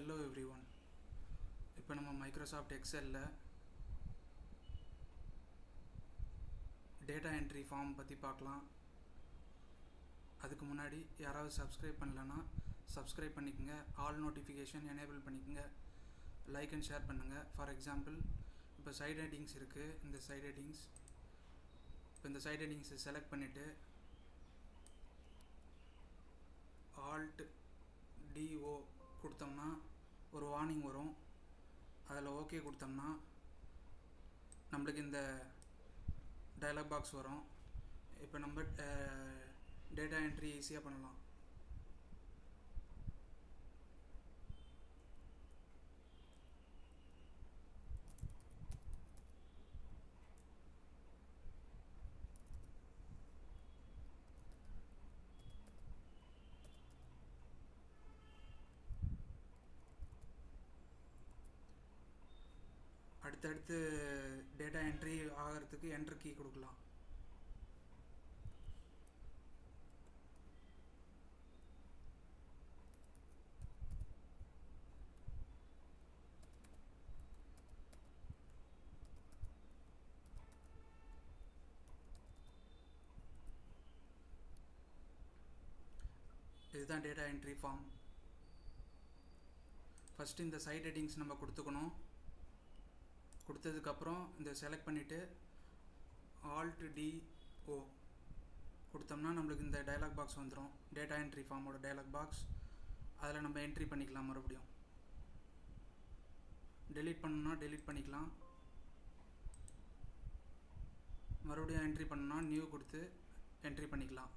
Hello every one. இப்போ நம்ம Microsoft எக்ஸலில் data entry form பற்றி பார்க்கலாம். அதுக்கு முன்னாடி யாராவது சப்ஸ்கிரைப் பண்ணலன்னா சப்ஸ்கிரைப் பண்ணிக்கோங்க, ஆல் நோட்டிஃபிகேஷன் எனேபிள் பண்ணிக்கோங்க, லைக் அண்ட் ஷேர் பண்ணுங்கள். ஃபார் எக்ஸாம்பிள், இப்போ சைட் ஹெட்டிங்ஸ் இருக்குது. இந்த சைட் ஹெட்டிங்ஸை செலக்ட் பண்ணிவிட்டு ஆல்ட் டிஓ கொடுத்தோம்னா ஒரு வார்னிங் வரும். அதில் ஓகே கொடுத்தோம்னா நம்மளுக்கு இந்த டயலாக் பாக்ஸ் வரும். இப்போ நம்ம டேட்டா என்ட்ரி ஈஸியாக பண்ணலாம். அடுத்தடுத்து டேட்டா என்ட்ரி ஆகிறதுக்கு என்டர் கீ கொடுக்கலாம். இதுதான் டேட்டா என்ட்ரி ஃபார்ம். ஃபஸ்ட்டு இந்த சைட் ஹெட்டிங்ஸ் நம்ம கொடுத்துக்கணும். கொடுத்ததுக்கப்புறம் இந்த செலக்ட் பண்ணிவிட்டு ஆல்ட் டிஓ கொடுத்தோம்னா நம்மளுக்கு இந்த டயலாக் பாக்ஸ் வந்துடும். டேட்டா என்ட்ரி ஃபார்மோட டயலாக் பாக்ஸ். அதில் நம்ம என்ட்ரி பண்ணிக்கலாம். மறுபடியும் டெலீட் பண்ணணும்னா டெலீட் பண்ணிக்கலாம். மறுபடியும் என்ட்ரி பண்ணணும்னா நியூ கொடுத்து என்ட்ரி பண்ணிக்கலாம்.